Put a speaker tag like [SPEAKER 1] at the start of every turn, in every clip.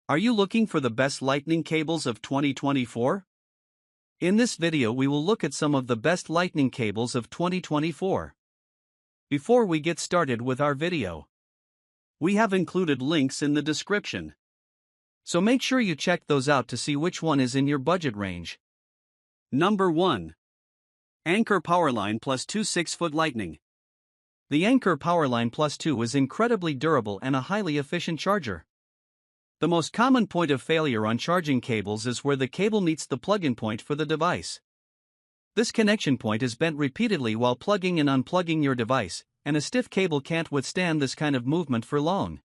[SPEAKER 1] Are you looking for the best lightning cables of 2024? In this video we will look at some of the best lightning cables of 2024. Before we get started with our video, we have included links in the description. So make sure you check those out to see which one is in your budget range. Number 1. Anker Powerline II 6-foot Lightning. The Anker Powerline II is incredibly durable and a highly efficient charger. The most common point of failure on charging cables is where the cable meets the plug-in point for the device. This connection point is bent repeatedly while plugging and unplugging your device, and a stiff cable can't withstand this kind of movement for long.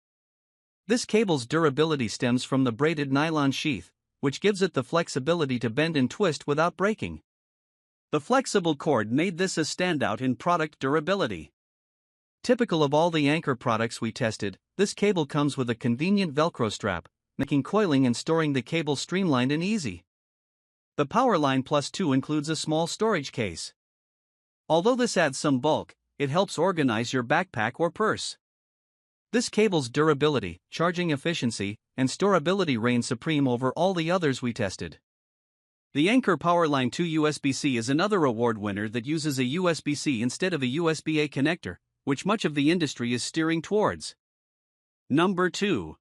[SPEAKER 1] This cable's durability stems from the braided nylon sheath, which gives it the flexibility to bend and twist without breaking. The flexible cord made this a standout in product durability. Typical of all the Anker products we tested, this cable comes with a convenient Velcro strap, making coiling and storing the cable streamlined and easy. The Powerline II includes a small storage case. Although this adds some bulk, it helps organize your backpack or purse. This cable's durability, charging efficiency, and storability reign supreme over all the others we tested. The Anker Powerline II USB-C is another award winner that uses a USB-C instead of a USB-A connector, which much of the industry is steering towards. Number 2.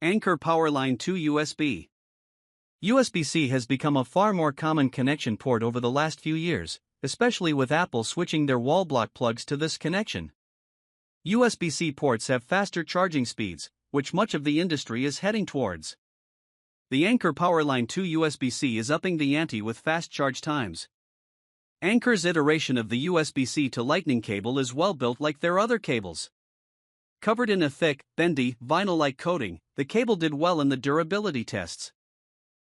[SPEAKER 1] Anker Powerline II USB. USB-C has become a far more common connection port over the last few years, especially with Apple switching their wall block plugs to this connection. USB-C ports have faster charging speeds, which much of the industry is heading towards. The Anker Powerline II USB-C is upping the ante with fast charge times. Anker's iteration of the USB-C to Lightning cable is well built like their other cables. Covered in a thick, bendy, vinyl-like coating, the cable did well in the durability tests.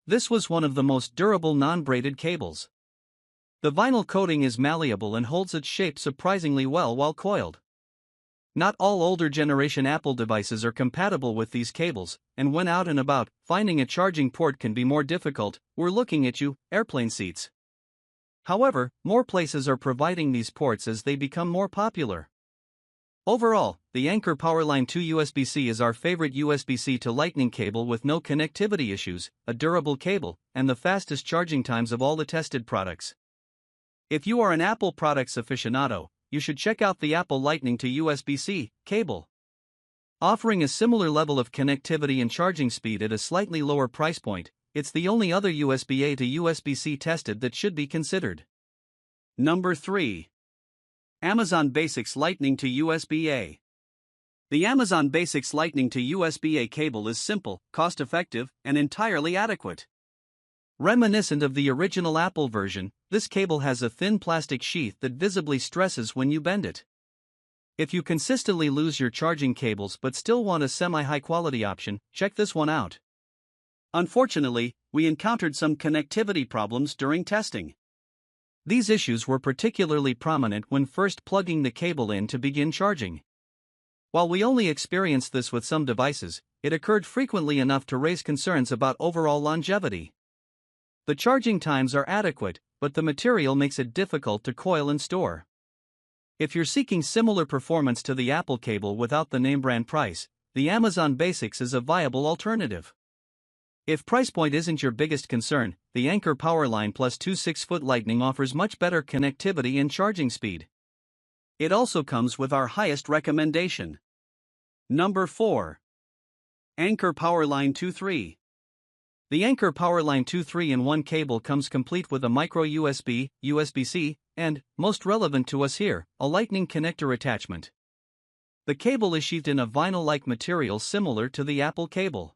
[SPEAKER 1] This was one of the most durable non-braided cables. The vinyl coating is malleable and holds its shape surprisingly well while coiled. Not all older generation Apple devices are compatible with these cables, and when out and about, finding a charging port can be more difficult. We're looking at you, airplane seats. However, more places are providing these ports as they become more popular. Overall, the Anker Powerline II USB-C is our favorite USB-C to Lightning cable with no connectivity issues, a durable cable, and the fastest charging times of all the tested products. If you are an Apple products aficionado, you should check out the Apple Lightning to USB-C cable. Offering a similar level of connectivity and charging speed at a slightly lower price point, it's the only other USB-A to USB-C tested that should be considered. Number 3. Amazon Basics Lightning to USB-A. The Amazon Basics Lightning to USB-A cable is simple, cost-effective, and entirely adequate. Reminiscent of the original Apple version, this cable has a thin plastic sheath that visibly stresses when you bend it. If you consistently lose your charging cables but still want a semi-high-quality option, check this one out. Unfortunately, we encountered some connectivity problems during testing. These issues were particularly prominent when first plugging the cable in to begin charging. While we only experienced this with some devices, it occurred frequently enough to raise concerns about overall longevity. The charging times are adequate, but the material makes it difficult to coil and store. If you're seeking similar performance to the Apple cable without the name brand price, the Amazon Basics is a viable alternative. If price point isn't your biggest concern, the Anker Powerline II 6-foot Lightning offers much better connectivity and charging speed. It also comes with our highest recommendation. Number 4. Anker Powerline II 3. The Anker Powerline II 3-in-1 cable comes complete with a micro USB, USB-C, and, most relevant to us here, a Lightning connector attachment. The cable is sheathed in a vinyl-like material similar to the Apple cable.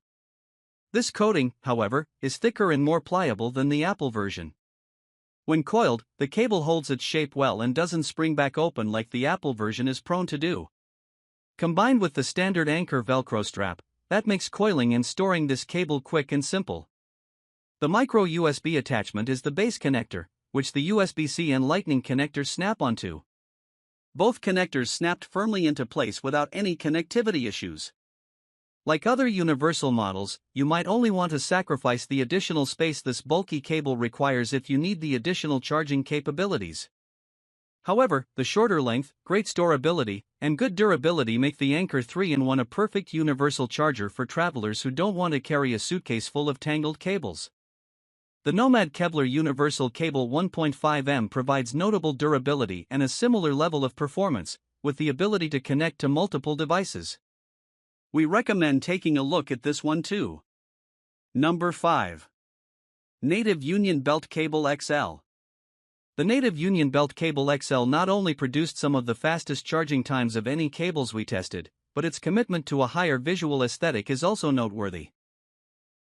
[SPEAKER 1] This coating, however, is thicker and more pliable than the Apple version. When coiled, the cable holds its shape well and doesn't spring back open like the Apple version is prone to do. Combined with the standard Anker Velcro strap, that makes coiling and storing this cable quick and simple. The micro USB attachment is the base connector, which the USB-C and Lightning connectors snap onto. Both connectors snapped firmly into place without any connectivity issues. Like other universal models, you might only want to sacrifice the additional space this bulky cable requires if you need the additional charging capabilities. However, the shorter length, great storability, and good durability make the Anker 3-in-1 a perfect universal charger for travelers who don't want to carry a suitcase full of tangled cables. The Nomad Kevlar Universal Cable 1.5M provides notable durability and a similar level of performance, with the ability to connect to multiple devices. We recommend taking a look at this one too. Number 5. Native Union Belt Cable XL. The Native Union Belt Cable XL not only produced some of the fastest charging times of any cables we tested, but its commitment to a higher visual aesthetic is also noteworthy.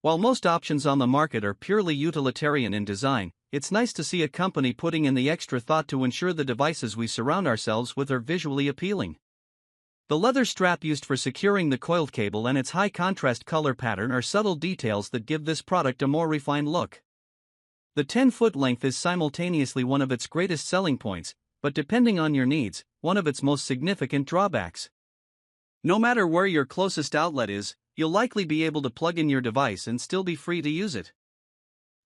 [SPEAKER 1] While most options on the market are purely utilitarian in design, it's nice to see a company putting in the extra thought to ensure the devices we surround ourselves with are visually appealing. The leather strap used for securing the coiled cable and its high contrast color pattern are subtle details that give this product a more refined look. The 10-foot length is simultaneously one of its greatest selling points, but depending on your needs, one of its most significant drawbacks. No matter where your closest outlet is, you'll likely be able to plug in your device and still be free to use it.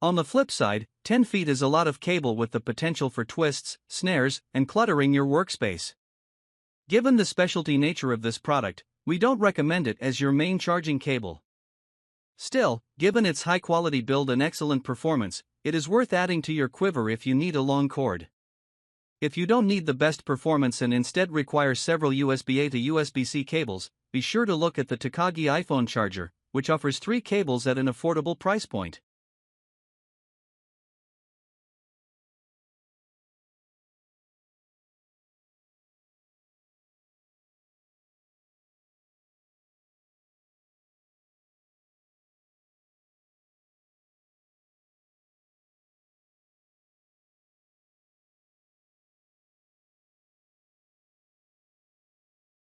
[SPEAKER 1] On the flip side, 10 feet is a lot of cable with the potential for twists, snares, and cluttering your workspace. Given the specialty nature of this product, we don't recommend it as your main charging cable. Still, given its high-quality build and excellent performance, it is worth adding to your quiver if you need a long cord. If you don't need the best performance and instead require several USB-A to USB-C cables, be sure to look at the Takagi iPhone charger, which offers 3 cables at an affordable price point.